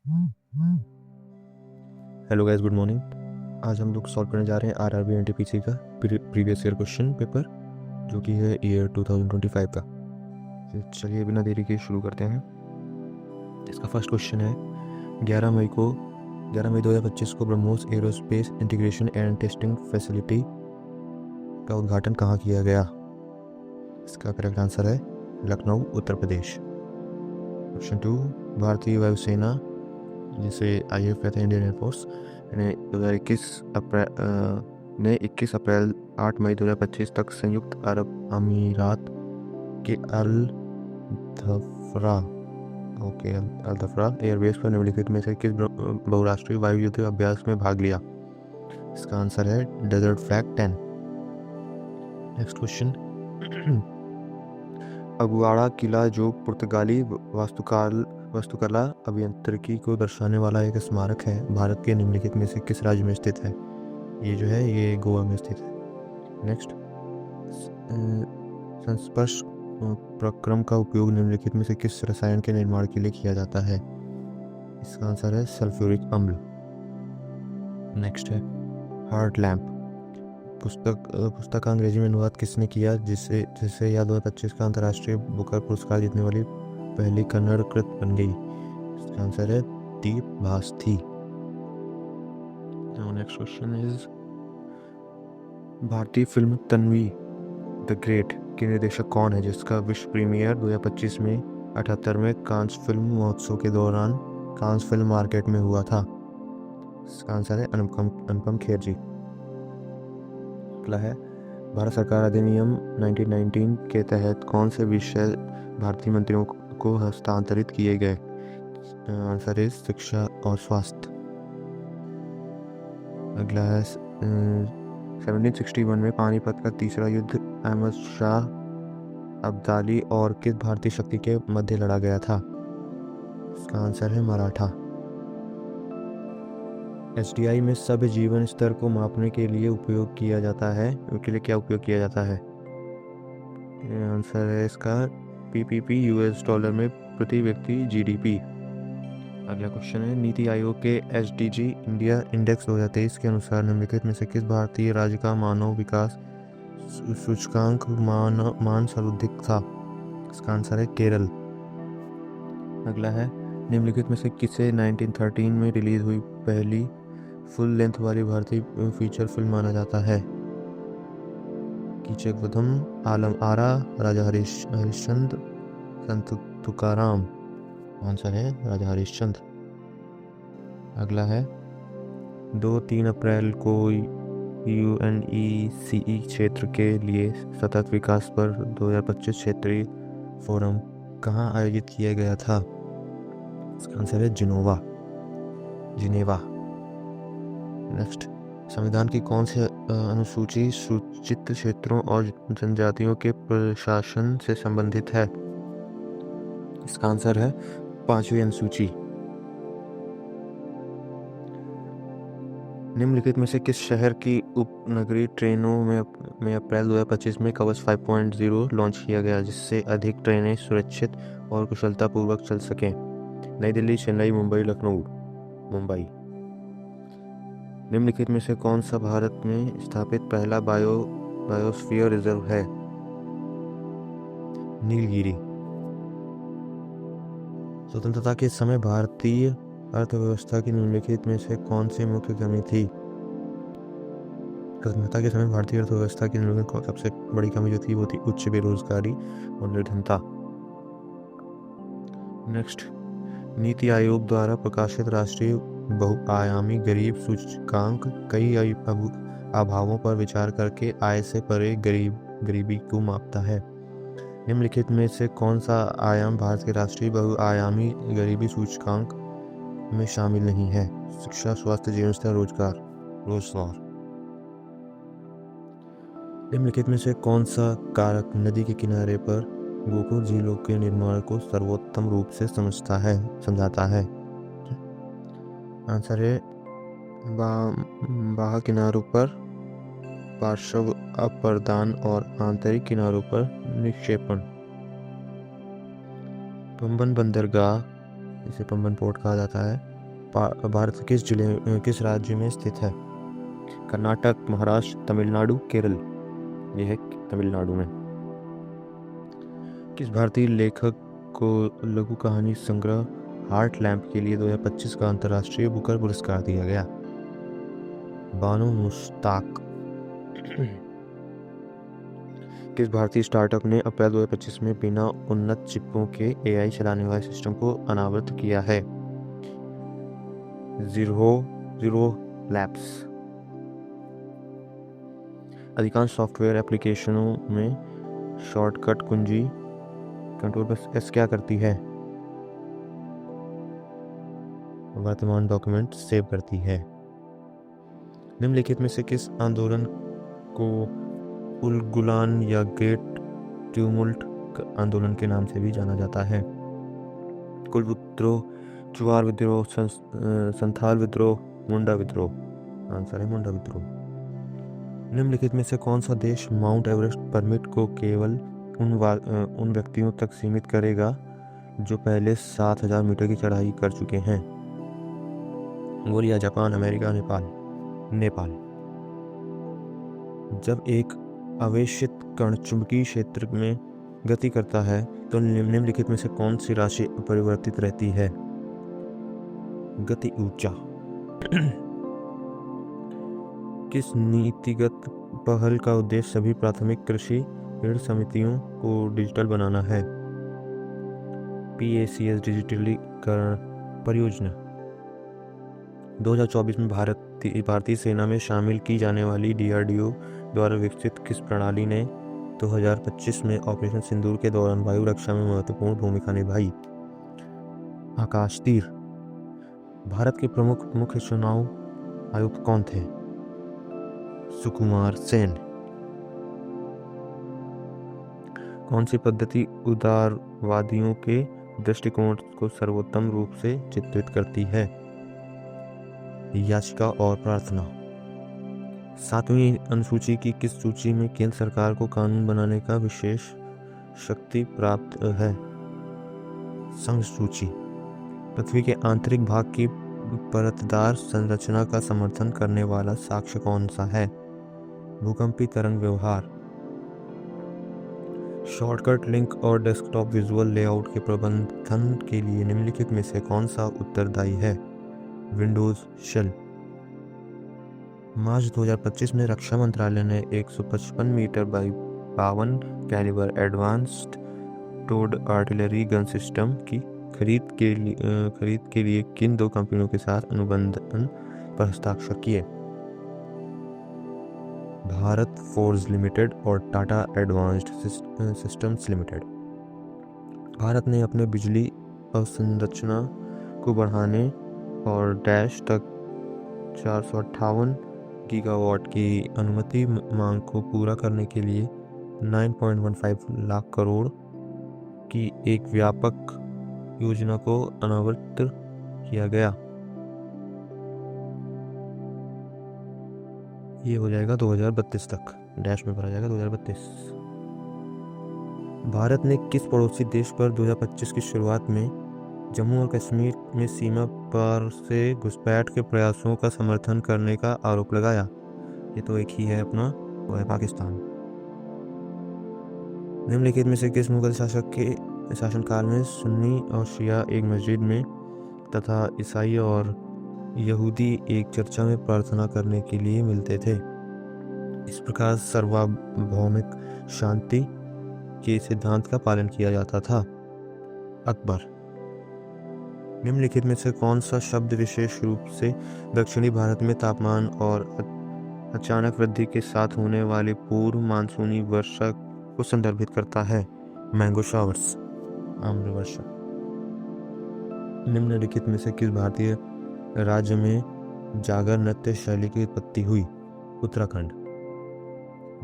Hello guys, good morning. आज हम लोग सॉल्व करने जा रहे हैं आरआरबी एनटीपीसी का प्रीवियस ईयर क्वेश्चन पेपर, जो कि है ईयर 2025 का। तो चलिए बिना देरी के शुरू करते हैं। इसका फर्स्ट क्वेश्चन है, 11 मई 2025 को BrahMos aerospace integration and testing facility का उद्घाटन कहाँ किया गया? इसका करेक्ट आंसर है लखनऊ, उत्तर प्रदेश। ऑप्शन 2, भारतीय वायुसेना, जिसे आईएफ कहते हैं, इंडियन एयरफोर्स, ने 21 अप्रैल 8 मई 2025 तक संयुक्त अरब अमीरात के अल धफ्रा अल धफ्रा एयरबेस पर निम्नलिखित में से किस बहुराष्ट्रीय वायु युद्ध अभ्यास में भाग लिया? इसका आंसर है desert flag 10। Next question, Aguada किला, जो पुर्तगाली वास्तुकला अभियांत्रिकी को दर्शाने वाला एक स्मारक है, भारत के निम्नलिखित में से किस राज्य में स्थित है? ये जो है ये गोवा में स्थित है। नेक्स्ट, संस्पर्श प्रक्रम का उपयोग निम्नलिखित में से किस रसायन के निर्माण के लिए किया जाता है? इसका आंसर है सल्फ्यूरिक अम्ल। नेक्स्ट है हार्ट लैम्प। पुस्तक का अंग्रेजी में अनुवाद किसने किया, जिससे यह 2025 का अंतर्राष्ट्रीय बुकर पुरस्कार जीतने वाली पहली कन्नड़ कृत बन गई? इसका आंसर है दीप भास्थी। नेक्स्ट क्वेश्चन इज, भारतीय फिल्म तन्वी द ग्रेट के निर्देशक कौन है, जिसका विश्व प्रीमियर 2025 में 78वें कांस फिल्म महोत्सव के दौरान कांस फिल्म मार्केट में हुआ था? इसका आंसर है अनुपम खेर जी। अगला है, भारत सरकार अधिनियम 1919 के तहत कौन से विषय भारतीय मंत्रियों को हस्तांतरित किए गए? आंसर है शिक्षा और स्वास्थ्य। अगला है, 1761 में पानीपत का तीसरा युद्ध अहमद शाह अब्दाली और किस भारतीय शक्ति के मध्य लड़ा गया था? इसका आंसर है मराठा। एसडीआई में सभ्य जीवन स्तर को मापने के लिए उपयोग किया जाता है, उसके लिए क्या उपयोग किया जाता है? आंसर है इसका पीपीपी, यूएस डॉलर में प्रति व्यक्ति जीडीपी। अगला क्वेश्चन है, नीति आयोग के एसडीजी इंडिया इंडेक्स 2023 के अनुसार निम्नलिखित में से किस भारतीय राज्य का मानव विकास सूचकांक मान सर्वाधिक था? इसका आंसर है केरल। अगला है, निम्नलिखित में से किसे 1913 में रिलीज हुई पहली फुल लेंथ वाली भारतीय फीचर फिल्म माना जाता है? कीचक वधम, आलम आरा, राजा हरिश्चंद्र, संत तुकाराम। आंसर है राजा हरिश्चंद्र। अगला है, 2-3 अप्रैल को यूएनईसीई क्षेत्र के लिए सतत विकास पर 2025 क्षेत्रीय फोरम कहाँ आयोजित किया गया था? इसका आंसर है जिनेवा। नेक्स्ट, संविधान की कौन सी अनुसूची सूचित क्षेत्रों और जनजातियों के प्रशासन से संबंधित है? इसका आंसर है 5वीं अनुसूची। निम्नलिखित में से किस शहर की उपनगरीय ट्रेनों में अप्रैल 2025 में कवच 5.0 लॉन्च किया गया, जिससे अधिक ट्रेनें सुरक्षित और कुशलतापूर्वक चल सकें? नई दिल्ली, चेन्नई, मुंबई, लखनऊ। मुंबई। निम्नलिखित में से कौन सा भारत में स्थापित पहला बायोस्फीयर रिजर्व है? नीलगिरी। स्वतंत्रता के समय भारतीय अर्थव्यवस्था की निम्नलिखित में से कौन सी मुख्य कमी थी? स्वतंत्रता के समय भारतीय अर्थव्यवस्था की निम्नलिखित सबसे बड़ी कमी जो थी वो थी उच्च बेरोजगारी और निर्धनता। नेक्स्ट, नीति आयोग द्वारा प्रकाशित राष्ट्रीय बहुआयामी गरीब सूचकांक कई अभावों पर विचार करके आय से परे गरीबी को मापता है। निम्नलिखित में से कौन सा आयाम भारत के राष्ट्रीय बहुआयामी गरीबी सूचकांक में शामिल नहीं है? शिक्षा, स्वास्थ्य, जीवन स्तर, रोजगार। निम्नलिखित में से कौन सा कारक नदी के किनारे पर गोकुल झीलों के निर्माण को सर्वोत्तम रूप से समझाता है? आंसर है बाह्य किनारों पर पार्श्व अपरदान और आंतरिक किनारों पर निक्षेपण। पंबन बंदरगाह, इसे पंबन पोर्ट कहा जाता है, भारत के किस राज्य में स्थित है? कर्नाटक, महाराष्ट्र, तमिलनाडु, केरल। यह है तमिलनाडु में। किस भारतीय लेखक को लघु कहानी संग्रह हार्ट लैम्प के लिए 2025 का अंतर्राष्ट्रीय बुकर पुरस्कार दिया गया? बानो मुश्ताक। किस भारतीय स्टार्टअप ने अप्रैल 2025 में बिना उन्नत चिपों के AI चलाने वाले सिस्टम को अनावृत किया है? Zero labs. अधिकांश सॉफ्टवेयर एप्लीकेशनों में शॉर्टकट कुंजी Ctrl+S क्या करती है? वर्तमान डॉक्यूमेंट सेव करती है। निम्नलिखित में से किस आंदोलन को उलगुलान या ग्रेट ट्यूमुल्ट आंदोलन के नाम से भी जाना जाता है? कुल विद्रोह, चुआर विद्रोह, संथाल विद्रोह, मुंडा विद्रोह। आंसर है मुंडा विद्रोह। निम्नलिखित में से कौन सा देश माउंट एवरेस्ट परमिट को केवल उन व्यक्तियों तक सीमित करेगा जो पहले 7000 मीटर की चढ़ाई कर चुके हैं? Mongolia, Japan, America, Nepal. जब एक आवेशित कण चुंबकीय क्षेत्र में गति करता है तो निम्नलिखित में से कौन सी राशि अपरिवर्तित रहती है? गति ऊर्जा। किस नीतिगत पहल का उद्देश्य सभी प्राथमिक कृषि ऋण समितियों को डिजिटल बनाना है? PACS डिजिटलीकरण परियोजना। 2024 में भारतीय सेना में शामिल की जाने वाली DRDO द्वारा विकसित किस प्रणाली ने 2025 में ऑपरेशन सिंदूर के दौरान वायु रक्षा में महत्वपूर्ण भूमिका निभाई? आकाश तीर। भारत के प्रमुख मुख्य चुनाव आयुक्त कौन थे? सुकुमार सेन। कौन सी पद्धति उदारवादियों के दृष्टिकोण को सर्वोत्तम रूप से चित्रित करती है? याचिका और प्रार्थना। 7वीं अनुसूची की किस सूची में केंद्र सरकार को कानून बनाने का विशेष शक्ति प्राप्त है? संघ सूची। पृथ्वी के आंतरिक भाग की परतदार संरचना का समर्थन करने वाला साक्ष्य कौन सा है? भूकंपी तरंग व्यवहार। शॉर्टकट लिंक और डेस्कटॉप विजुअल लेआउट के प्रबंधन के लिए निम्नलिखित में से कौन सा उत्तरदायी है? Windows shell. मार्च 2025 में रक्षा मंत्रालय ने 155 metre by 52 calibre advanced towed artillery gun system की खरीद के लिए किन दो कंपनियों के साथ अनुबंधन पर हस्ताक्षर किए? भारत फोर्ज लिमिटेड और Tata advanced systems limited. Bharat ने अपने बिजली अवसंरचना को बढ़ाने और डैश तक 458 गीगावाट की अनुमति मांग को पूरा करने के लिए 9.15 लाख करोड़ की एक व्यापक योजना को अनावृत किया गया। ये हो जाएगा 2032 तक, डैश में भरा जाएगा 2032। भारत ने किस पड़ोसी देश पर 2025 की शुरुआत में जम्मू और कश्मीर में सीमा पार से घुसपैठ के प्रयासों का समर्थन करने का आरोप लगाया? ये तो एक ही है अपना, वो है पाकिस्तान। निम्नलिखित में से किस मुगल शासक के शासनकाल में सुन्नी और शिया एक मस्जिद में तथा ईसाई और यहूदी एक चर्चा में प्रार्थना करने के लिए मिलते थे? इस प्रकार सार्वभौमिक शांति के सिद्धांत का पालन किया जाता था। अकबर। निम्नलिखित में से कौन सा शब्द विशेष रूप से दक्षिणी भारत में तापमान और अचानक वृद्धि के साथ होने वाले पूर्व मानसूनी वर्षा को संदर्भित करता है? मैंगो शावर्स, आम्र वर्षा। निम्नलिखित में से किस भारतीय राज्य में जागर नृत्य शैली की उत्पत्ति हुई? उत्तराखंड।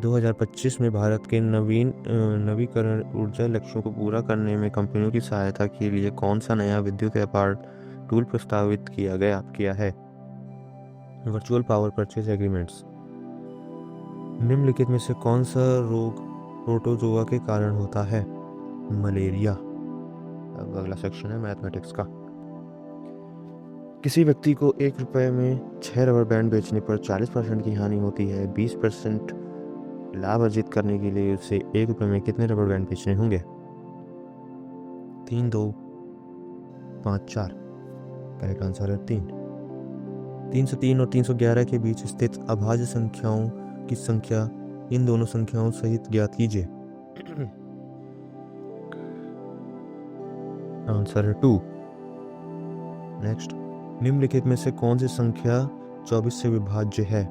2025 में भारत के नवीकरण ऊर्जा लक्ष्यों को पूरा करने में कंपनियों की सहायता के लिए कौन सा नया विद्युत व्यापार टूल प्रस्तावित किया है? Virtual power purchase agreements. निम्नलिखित में से कौन सा रोग प्रोटोजोआ के कारण होता है? मलेरिया। अब अगला सेक्शन है मैथमेटिक्स का। किसी व्यक्ति को 1 रुपये में 6 रबर बैंड बेचने पर 40% की हानि होती है। 20% लाभ अर्जित करने के लिए उसे 1 रुपये में कितने रबर बैंड बेचने होंगे? 3, 2, 5, 4। करेक्ट आंसर है 3। 303 और 311 के बीच स्थित अभाज्य संख्याओं की संख्या इन दोनों संख्याओं सहित ज्ञात कीजिए। आंसर है 2। नेक्स्ट, निम्नलिखित में से कौन सी संख्या 24 से विभाज्य है?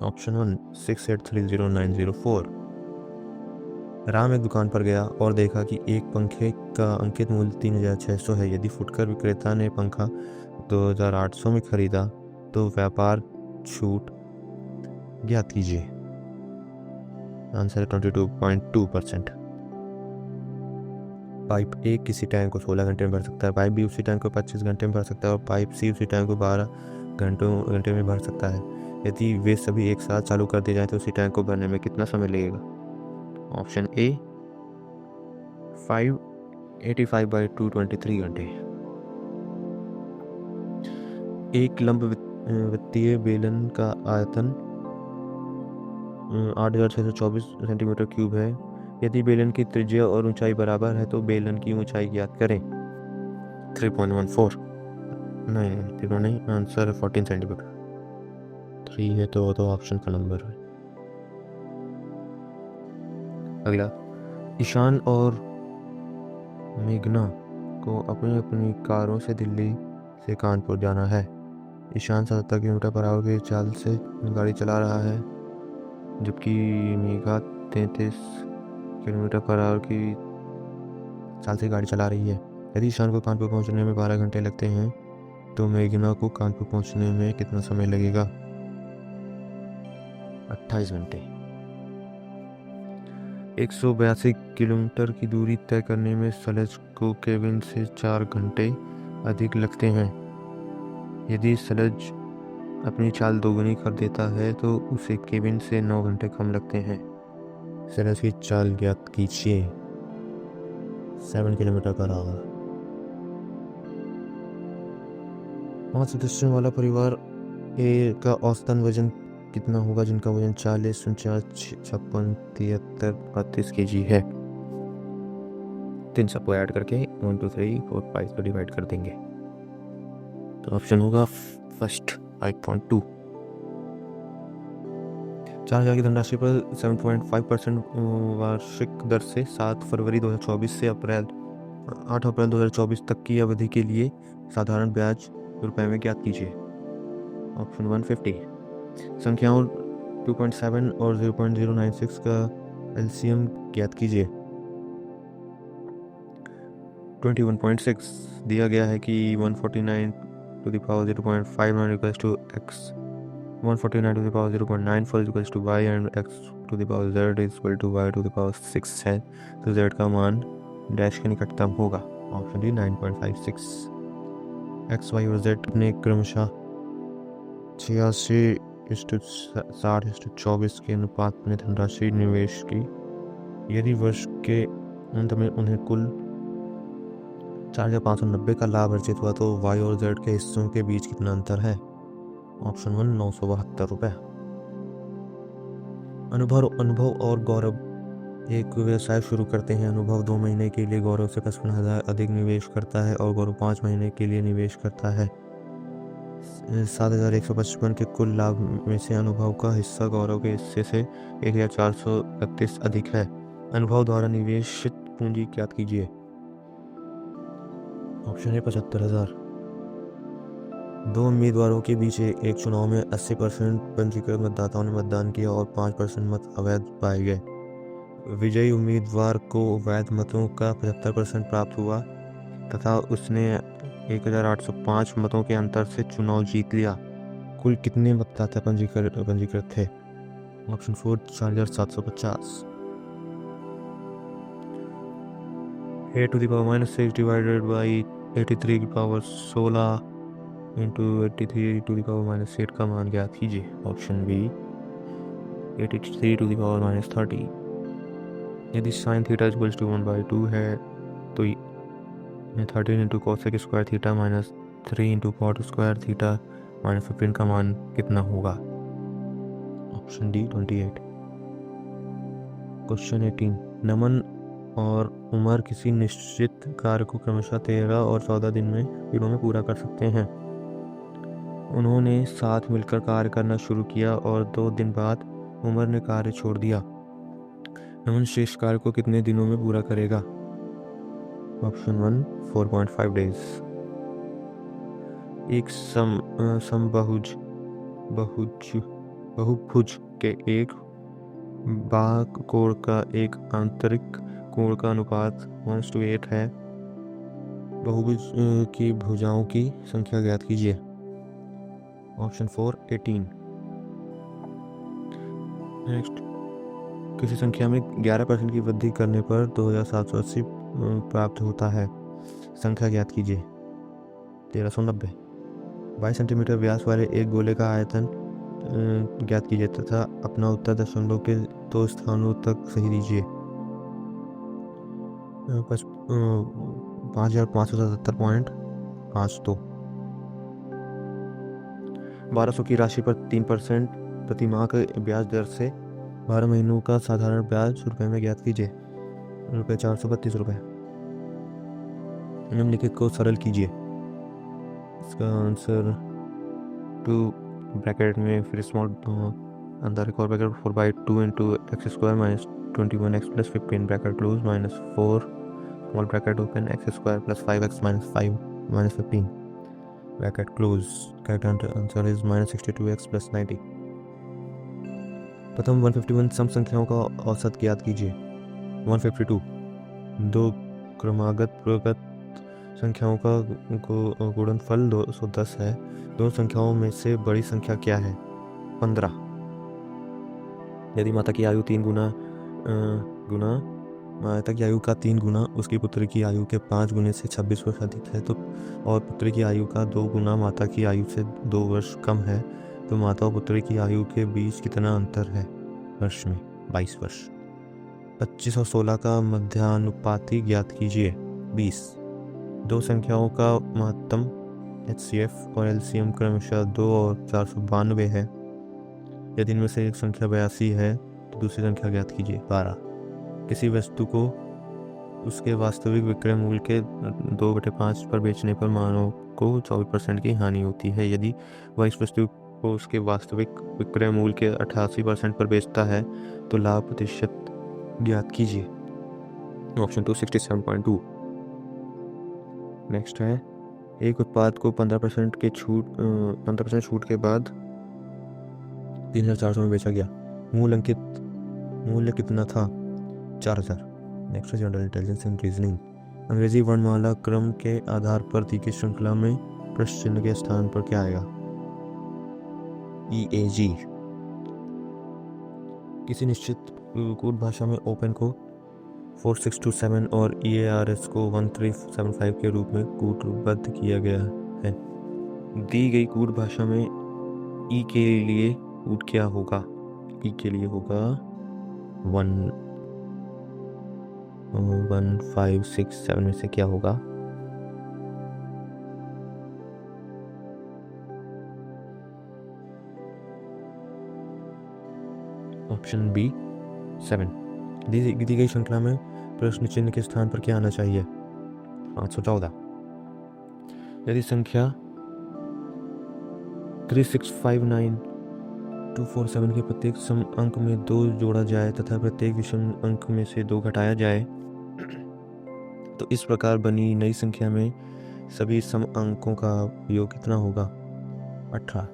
ऑप्शन 1 6830904। राम एक दुकान पर गया और देखा कि एक पंखे का अंकित मूल्य 3600 है। यदि फुटकर विक्रेता ने पंखा 2800 में खरीदा तो व्यापार छूट ज्ञात कीजिए। आंसर है 22.2%। पाइप ए किसी टैंक को 16 घंटे में भर सकता है, पाइप बी उसी टैंक को 25 घंटे में भर सकता है और पाइप सी उसी टैंक को 12 घंटे में भर सकता है। यदि वे सभी एक साथ चालू कर दिए जाएं तो उसी टैंक को भरने में कितना समय लगेगा? ऑप्शन ए 585/223 घंटे। एक लंब वित्तीय बेलन का आयतन 8624 सेंटीमीटर क्यूब है। यदि बेलन की त्रिज्या और ऊंचाई बराबर है तो बेलन की ऊंचाई ज्ञात करें। 3.14 नहीं, आंसर 14 सेंटीमीटर। 3 है तो ऑप्शन का नंबर है। अगला, ईशान और मेघना को अपनी अपनी कारों से दिल्ली से कानपुर जाना है। ईशान 77 किलोमीटर पर आवर की चाल से गाड़ी चला रहा है जबकि मेघा 33 किलोमीटर पर आवर की चाल से गाड़ी चला रही है। यदि ईशान को कानपुर पहुंचने में 12 घंटे लगते हैं तो मेघना को कानपुर पहुंचने में कितना समय लगेगा? 28 घंटे। 182 किलोमीटर की दूरी तय करने में सलज को केविन से 4 घंटे अधिक लगते हैं। यदि सलज अपनी चाल दोगुनी कर देता है तो उसे केविन से 9 घंटे कम लगते हैं। सलज की चाल ज्ञात कीजिए। 7 किलोमीटर पर आवर। 5 सदस्यों वाला परिवार ए का औसतन वजन कितना होगा जिनका वजन 40, 49, 56, 73, 32 kg है? तीन सबको ऐड करके 1, 2, 3, 4, 5 को डिवाइड कर देंगे तो ऑप्शन होगा फर्स्ट 5.2। 4000 की धनराशि पर 7.5% वार्षिक दर से 7 फरवरी 2024 से 8 अप्रैल 2024 तक की अवधि के लिए साधारण ब्याज रुपए में ज्ञात कीजिए। ऑप्शन 150। संख्याओं 2.7 और 0.096 का एलसीएम ज्ञात कीजिए। 21.6 दिया गया है कि 149 to the power 0.59 equals to x, 149 to the power 0.94 equals to y and x to the power z is equal to y to the power 6 है तो z का मान डैश के निकटतम होगा। Option D 9.56। x, y और z ने क्रमशः 86:60:24 के अनुपात में धनराशि निवेश की। यदि वर्ष के अंत में उन्हें कुल 4590 का लाभ अर्जित हुआ तो y और z के हिस्सों के बीच कितना अंतर है? ऑप्शन 1 972 रुपये। अनुभव और गौरव एक व्यवसाय शुरू करते हैं। अनुभव 2 महीने के लिए गौरव से 55,000 अधिक निवेश करता है और गौरव 5 महीने के लिए निवेश करता है। 7,155 के कुल लाभ में से अनुभव का हिस्सा गौरव के हिस्से से 1,431 अधिक है। अनुभव द्वारा निवेशित पूंजी ज्ञात कीजिए। ऑप्शन है 75,000। 2 उम्मीदवारों के बीच एक चुनाव में 80% पंजीकृत मतदाताओं ने मतदान किया और 5% मत अवैध पाए गए। विजयी उम्मीदवार को वैध मतों का 75% प्राप्त हुआ तथा उसने 1,805 मतों के अंतर से चुनाव जीत लिया। कुल कितने मतदाता पंजीकृत थे? Option 4 4,750। 8 to the power -6 divided by 83 की power 16 into 83 to the power -8 का मान ज्ञात कीजिए। Option B 83 to the power -30। यदि sin थीटा इक्वल्स टू 1/2 है तो 13 into cosec square theta minus 3 into cot square theta minus 15 का मान कितना होगा? Option D 28। क्वेश्चन 18, नमन और उमर किसी निश्चित कार्य को क्रमशः 13 और 14 दिनों में पूरा कर सकते हैं। उन्होंने साथ मिलकर कार्य करना शुरू किया और 2 दिन बाद उमर ने कार्य छोड़ दिया। नमन शेष कार्य को कितने दिनों में पूरा करेगा? Option 1 4.5 days. एक बहुभुज के एक बाह्य कोण का एक आंतरिक कोण का अनुपात 1:8 है। बहुभुज की भुजाओं की संख्या ज्ञात कीजिए। ऑप्शन 4 18। नेक्स्ट, किसी संख्या में 11% की वृद्धि करने पर 2780 प्राप्त होता है। संख्या ज्ञात कीजिए। 1390। 22 सेंटीमीटर व्यास वाले एक गोले का आयतन ज्ञात कीजिए तथा अपना उत्तर दशमलव के 2 स्थानों तक सही दीजिए। 5577.52। 1200 की राशि पर 3% प्रति माह के ब्याज दर से 12 महीनों का साधारण ब्याज रुपए में ज्ञात कीजिए। रुपये 432 रुपये। निम्नलिखित को सरल कीजिए। इसका आंसर 2 ब्रैकेट में फिर स्मॉल अंदर एक और bracket 4/2 into x square minus 21x plus 15 bracket close minus 4 small bracket open x square plus 5x minus 5 minus 15 bracket close. Correct answer is minus 62x plus 90। प्रथम 151 सम संख्याओं का औसत ज्ञात कीजिए। 152। दो क्रमागत प्रगत संख्याओं का गुणनफल 210 है। दोनों संख्याओं में से बड़ी संख्या क्या है? 15। यदि माता की आयु 3 माता की आयु का 3 गुना उसकी पुत्री की आयु के 5 गुने से 26 वर्ष अधिक है तो और पुत्री की आयु का 2 गुना माता की आयु से 2 वर्ष कम है तो माता और पुत्री की आयु के बीच कितना अंतर है वर्ष में? 22 वर्ष। 25 और 16 का मध्यानुपाती ज्ञात कीजिए। 20। दो संख्याओं का महत्तम HCF और LCM क्रमशः 2 और 492 है। यदि इनमें से एक संख्या 82 है तो दूसरी संख्या ज्ञात कीजिए। 12। किसी वस्तु को उसके वास्तविक विक्रय मूल्य के 2/5 पर बेचने पर मानव को 24% की हानि होती है। यदि वह इस वस्तु को उसके वास्तविक विक्रय मूल्य के 88% पर बेचता है तो लाभ प्रतिशत ज्ञात कीजिए। ऑप्शन 2 67.2। नेक्स्ट है, एक उत्पाद को 15% छूट के बाद 3400 में बेचा गया। मूल्य कितना था? 4000। नेक्स्ट है जनरल इंटेलिजेंस एंड रीजनिंग। अंग्रेजी वर्णमाला क्रम के आधार पर दी गई श्रृंखला में प्रश्न चिन्ह के स्थान पर क्या आएगा? EAG। किसी निश्चित कोड भाषा में ओपन को 4627 और EARS को 1375 के रूप में कूटबद्ध किया गया है। दी गई कूट भाषा में E के लिए कूट क्या होगा? E के लिए होगा 1567 में से क्या होगा? Option B 7। दी गई श्रृंखला में प्रश्न चिन्ह के स्थान पर क्या आना चाहिए? 514। यदि संख्या 3659247 के प्रत्येक सम अंक में 2 जोड़ा जाए तथा प्रत्येक विषम अंक में से 2 घटाया जाए तो इस प्रकार बनी नई संख्या में सभी सम अंकों का योग कितना होगा? 18।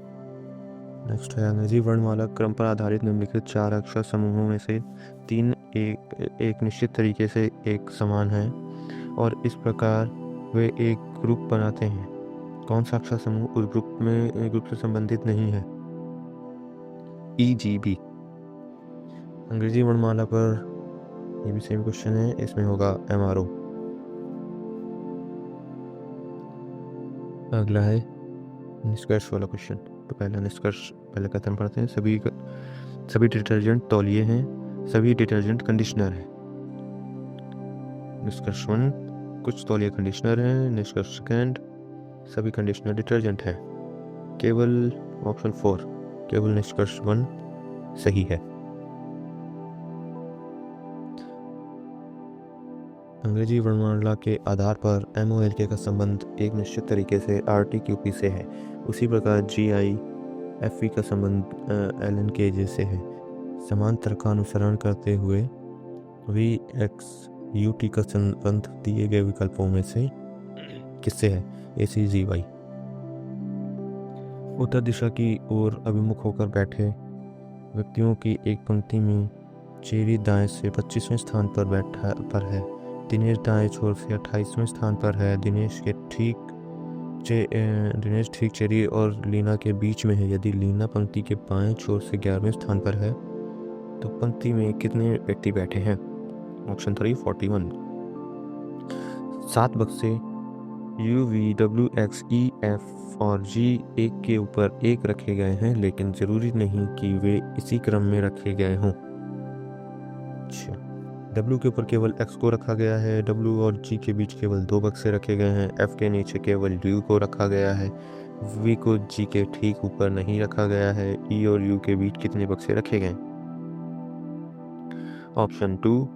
नेक्स्ट है, अंग्रेजी वर्णमाला क्रम पर आधारित निम्नलिखित 4 अक्षर समूहों में से 3 एक निश्चित तरीके से एक समान हैं और इस प्रकार वे एक ग्रुप बनाते हैं। कौन सा अक्षर समूह उस ग्रुप से संबंधित नहीं है? EGB। अंग्रेजी वर्णमाला पर ये भी सेम क्वेश्चन है, इसमें होगा MRO। अगला है निष्कर्ष वाला क्वेश्चन। तो पहला निष्कर्ष पहले कथन पढ़ते हैं। सभी डिटर्जेंट तौलिए हैं, सभी डिटर्जेंट कंडीशनर है। निष्कर्ष 1, कुछ तौलिया कंडीशनर हैं। निष्कर्ष सेकंड, सभी कंडीशनर डिटर्जेंट हैं। केवल ऑप्शन 4, केवल निष्कर्ष 1 सही है। अंग्रेजी वर्णमाला के आधार पर MOLK का संबंध एक निश्चित तरीके से RTQP से है। उसी प्रकार GIFE का संबंध LNKJ से है। समांतर का अनुसरण करते हुए VXUT का संबंध दिए गए विकल्पों में से किससे है? ACGY। उत्तर दिशा की ओर अभिमुख होकर बैठे व्यक्तियों की एक पंक्ति में चेरी दाएं से 25वें स्थान पर है। दिनेश दाएं छोर से 28वें स्थान पर है। दिनेश ठीक चेरी और लीना के बीच में है। यदि लीना पंक्ति के बाएं छोर से 11वें स्थान पर है तो पंक्ति में कितने व्यक्ति बैठे हैं? ऑप्शन 3 41। 7 बक्से U V W X E F और G एक के ऊपर एक रखे गए हैं, लेकिन जरूरी नहीं कि वे इसी क्रम में रखे गए हों। अच्छा, W के ऊपर केवल X को रखा गया है। W और G के बीच केवल 2 बक्से रखे गए हैं। F के नीचे केवल U को रखा गया है। V को G के ठीक ऊपर नहीं रखा गया है। E और U के बीच कितने बक्से रखे गए? Option 2,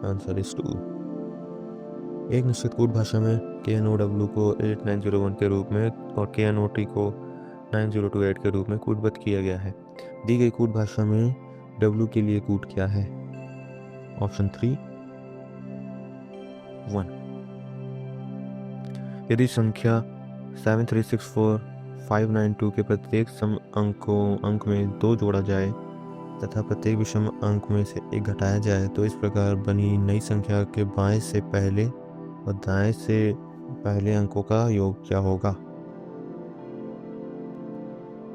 answer is 2। एक निश्चित कोड भाषा में KNOW को 8901 के रूप में और KNOT को 9028 के रूप में कोडबद्ध किया गया है। दी गई कोड भाषा में W के लिए कोड क्या है? ऑप्शन 3 1। यदि संख्या 7364592 के प्रत्येक सम अंक में 2 जोड़ा जाए तथा प्रत्येक विषम अंक में से 1 घटाया जाए तो इस प्रकार बनी नई संख्या के बाएं से पहले और दाएं से पहले अंकों का योग क्या होगा?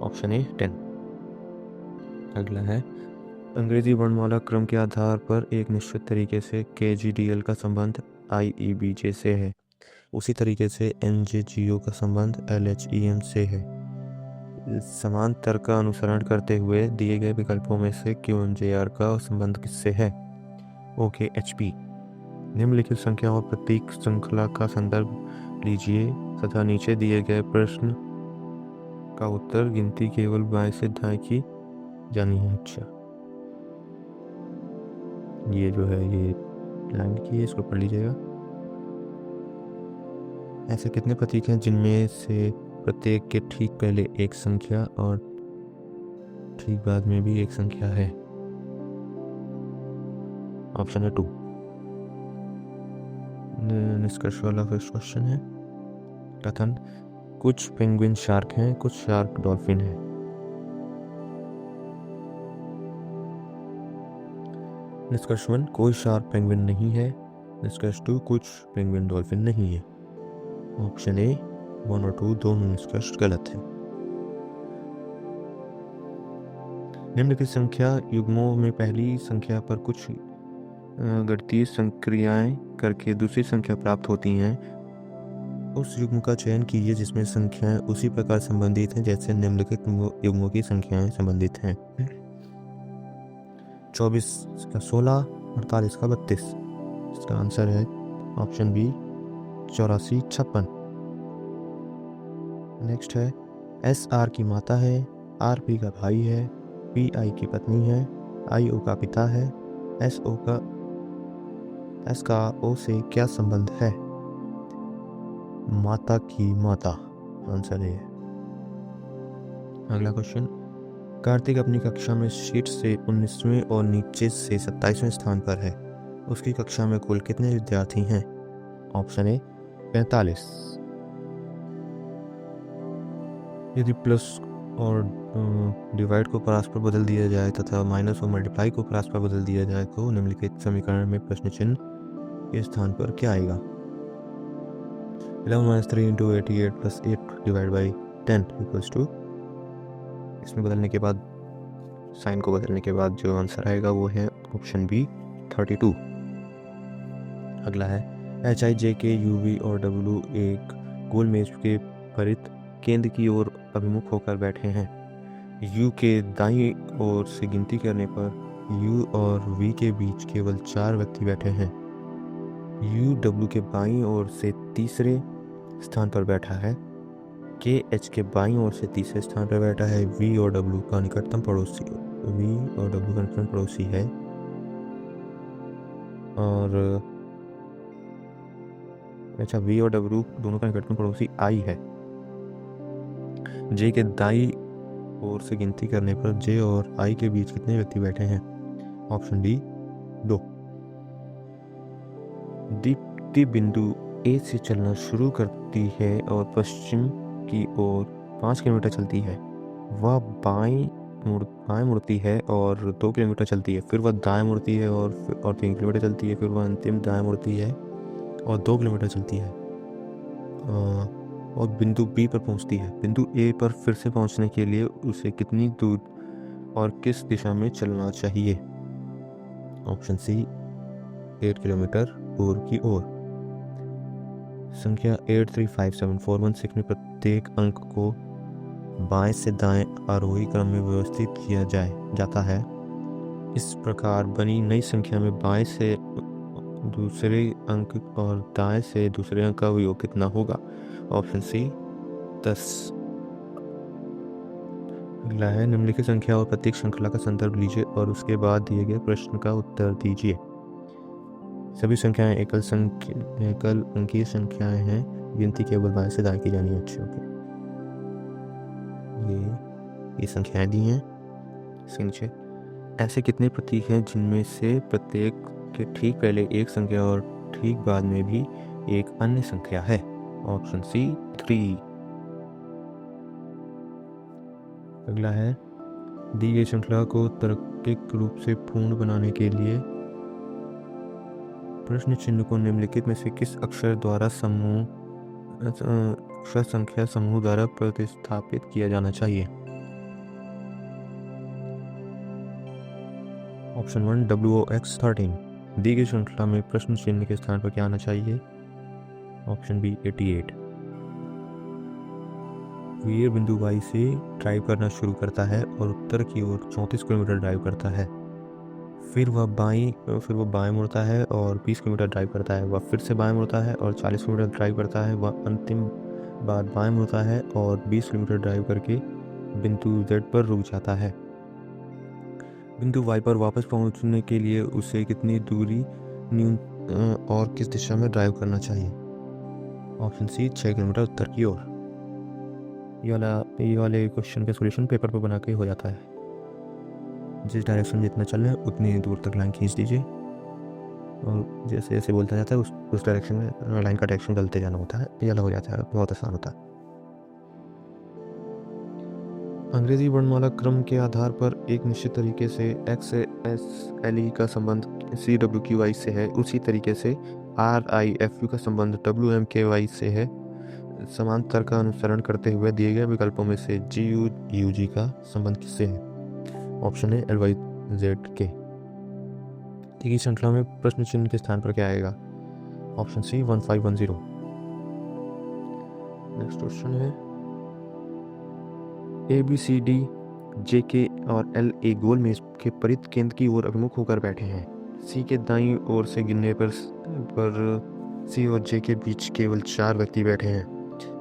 Option A 10। अगला है, अंग्रेजी वर्णमाला क्रम के आधार पर एक निश्चित तरीके से KGDL का संबंध IEBJ से है। उसी तरीके से NJGO का संबंध LHEM से है। समांतर का अनुसरण करते हुए दिए गए विकल्पों में से QMJR का संबंध किससे है? OKHP। निम्नलिखित संख्या और प्रतीक श्रृंखला का संदर्भ लीजिए तथा नीचे दिए गए प्रश्न का उत्तर गिनती केवल बाएं से दाएं की जानी है। अच्छा, ये जो है ये लाइन की है, इसको पढ़ लीजिएगा। ऐसे कितने प्रतीक हैं जिनमें से प्रत्येक के ठीक पहले एक संख्या और ठीक बाद में भी एक संख्या है? ऑप्शन है 2। निष्कर्ष वाला फर्स्ट क्वेश्चन है। कथन, कुछ पेंगुइन शार्क हैं, कुछ शार्क डॉल्फिन हैं। निष्कर्ष 1, कोई शार्क पेंगुइन नहीं है। निष्कर्ष 2, कुछ पेंगुइन डॉल्फिन नहीं है। ऑप्शन ए 1 और 2 दोनों निष्कर्ष गलत है। निम्नलिखित संख्या युग्मों में पहली संख्या पर कुछ गणितीय संक्रियाएं करके दूसरी संख्या प्राप्त होती हैं। उस युग्म का चयन कीजिए जिसमें संख्याएं उसी प्रकार संबंधित हैं जैसे निम्नलिखित युग्मों की संख्याएं संबंधित हैं। 24 का 16, 48 का 32। इसका आंसर है ऑप्शन बी 84 56। नेक्स्ट है, SR की माता है, RP का भाई है, PI की पत्नी है, IO का पिता है, S का O से क्या संबंध है? माता की माता, आंसर है। अगला क्वेश्चन, कार्तिक अपनी कक्षा में शीर्ष से 19वें और नीचे से 27वें स्थान पर है। उसकी कक्षा में कुल कितने विद्यार्थी हैं? Option A 45। यदि प्लस और डिवाइड को परस्पर बदल दिया जाए तथा माइनस और मल्टीप्लाई को परस्पर बदल दिया जाए तो निम्नलिखित समीकरण में प्रश्न चिन्ह के स्थान पर क्या आएगा? 11 - 3 × 88 + 8 / 10 = इसमें बदलने के बाद साइन को बदलने के बाद जो आंसर आएगा वो है ऑप्शन बी 32। अगला है, HIJK UV और W एक गोल मेज के परित केंद्र की ओर अभिमुख होकर बैठे हैं। U के दाईं ओर से गिनती करने पर U और V के बीच केवल 4 व्यक्ति बैठे हैं। यू डब्ल्यू के बाईं ओर से तीसरे स्थान पर बैठा है। के एच के बाईं ओर से तीसरे स्थान पर बैठा है। वी और डब्ल्यू का निकटतम पड़ोसी है। और अच्छा, वी और डब्ल्यू दोनों का निकटतम पड़ोसी आई है। जे के दाई ओर से गिनती करने पर जे और आई के बीच कितने व्यक्ति बैठे हैं? Option D 2। दीप्ति बिंदु ए से चलना शुरू करती है और पश्चिम की ओर 5 किलोमीटर चलती है। वह बाएं मुड़ती है और 2 किलोमीटर चलती है। फिर वह दाएं मुड़ती है और 3 किलोमीटर चलती है। फिर वह अंतिम दाएं मुड़ती है और 2 किलोमीटर चलती है और बिंदु बी पर पहुंचती है। बिंदु ए पर फिर से पहुंचने के लिए उसे कितनी दूर और किस दिशा में चलना चाहिए? ऑप्शन सी 8 किलोमीटर पूर्व की ओर। संख्या 8357416 में प्रत्येक अंक को बाएं से दाएं आरोही क्रम में व्यवस्थित किया जाता है। इस प्रकार बनी नई संख्या में बाएं से दूसरे अंक और दाएं से दूसरे अंक का योग कितना होगा? Option C 10। अगला है, निम्नलिखित संख्या और प्रत्येक श्रृंखला का संदर्भ लीजिए और उसके बाद दिए गए प्रश्न का उत्तर दीजिए। सभी संख्याएं एकल अंकीय संख्याएं हैं। गिनती केवल बाएं से दाएं की जानी है। अच्छी ओके, ये संख्याएं दी हैं इसके नीचे। ऐसे कितने प्रतीक हैं जिनमें से प्रत्येक के ठीक पहले एक संख्या और ठीक बाद में भी एक अन्य संख्या है? Option C 3। अगला है, दी गई श्रृंखला को तार्किक रूप से पूर्ण बनाने के लिए प्रश्न चिन्ह को निम्नलिखित में से किस अक्षर संख्या समूह द्वारा प्रतिस्थापित किया जाना चाहिए? Option 1 WOX 13। दी गई श्रृंखला में प्रश्न चिन्ह के स्थान पर क्या आना चाहिए? Option B 88। वीर बिंदु वाई से ड्राइव करना शुरू करता है और उत्तर की ओर 34 किलोमीटर ड्राइव करता है। फिर वह बाएं मुड़ता है और 20 किलोमीटर ड्राइव करता है। वह फिर से बाएं मुड़ता है और 40 किलोमीटर ड्राइव करता है। वह अंतिम बार बाएं मुड़ता है और 20 किलोमीटर ड्राइव करके बिंदु जेड पर रुक जाता है। बिंदु वाई पर वापस पहुंचने के लिए उसे कितनी दूरी और किस दिशा में ड्राइव करना चाहिए? ऑप्शन सी 6 किलोमीटर उत्तर की ओर। ये वाले क्वेश्चन का सॉल्यूशन पेपर पर बना के हो जाता है। जिस डायरेक्शन में जितना चल रहा है उतनी दूर तक लाइन खींच दीजिए और जैसे जैसे बोलता जाता है उस डायरेक्शन में लाइन का डायरेक्शन गलते जाना होता है। ये अलग हो जाता है, बहुत आसान होता है। अंग्रेजी वर्णमाला क्रम के आधार पर एक निश्चित तरीके से XSLE का संबंध CWQY से है, उसी तरीके से RIFU का संबंध WMKY से है। समांतर का अनुसरण करते हुए दिए गए विकल्पों में से GUG का संबंध किससे है? ऑप्शन है LYZ के। दी गई श्रृंखला में प्रश्न चिन्ह के स्थान पर क्या आएगा? Option C 1510। नेक्स्ट क्वेश्चन है, ABCD JK और L एक गोल मेज के परिध केंद्र की ओर अभिमुख होकर बैठे हैं। C के दाईं ओर से गिनने पर C और J के बीच केवल 4 व्यक्ति बैठे हैं।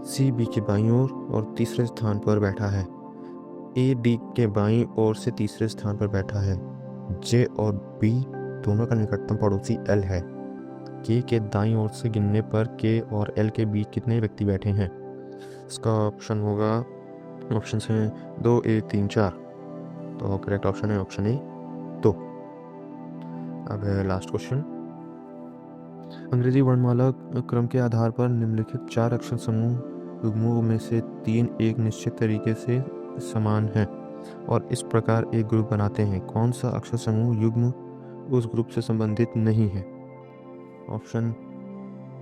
C B के बाईं ओर और तीसरे स्थान पर बैठा है। A D के बाईं ओर से तीसरे स्थान पर बैठा है। J और B दोनों का निकटतम पड़ोसी L है। K के दाईं ओर से गिनने पर K और L के बीच कितने व्यक्ति बैठे हैं? इसका ऑप्शन होगा, ऑप्शन हैं 2 A 3 4। तो करेक्ट ऑप्शन है ऑप्शन ए 2। अब है लास्ट क्वेश्चन। अंग्रेजी वर्णमाला क्रम के आधार पर निम्नलिखित 4 अक्षर समूह युग्मों में से 3 एक निश्चित तरीके से समान हैं और इस प्रकार एक ग्रुप बनाते हैं। कौन सा अक्षर समूह युग्म उस ग्रुप से संबंधित नहीं है? Option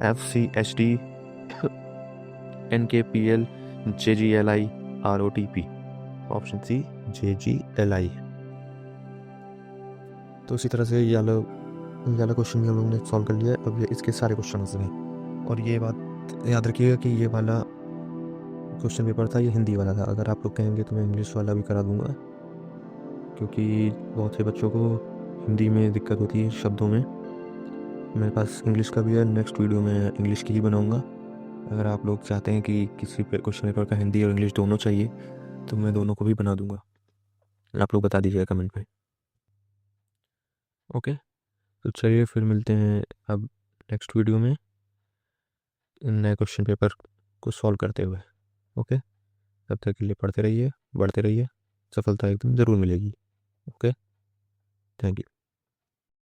FCHD NKPL JGLI ROTP। Option C JGLI। तो इसी तरह से ये वाला क्वेश्चन भी हम लोगों ने सॉल्व कर लिया है। अब ये इसके सारे क्वेश्चन हैं और ये बात याद रखिएगा कि ये वाला क्वेश्चन पेपर था, ये हिंदी वाला था। अगर आप लोग कहेंगे तो मैं इंग्लिश वाला भी करा दूंगा, क्योंकि बहुत से बच्चों को हिंदी में दिक्कत होती है शब्दों में। मेरे पास इंग्लिश का भी है, नेक्स्ट वीडियो में इंग्लिश की ही बनाऊंगा। अगर आप लोग चाहते हैं कि किसी क्वेश्चन पेपर का हिंदी और इंग्लिश दोनों चाहिए तो मैं दोनों को भी बना दूंगा, आप लोग बता दीजिएगा कमेंट पे। ओके, तो चलिए फिर मिलते हैं अब नेक्स्ट वीडियो में नए क्वेश्चन पेपर को सॉल्व करते हुए। ओके, तब तक के लिए पढ़ते रहिए, बढ़ते रहिए, सफलता एकदम ज़रूर मिलेगी। Okay, thank you.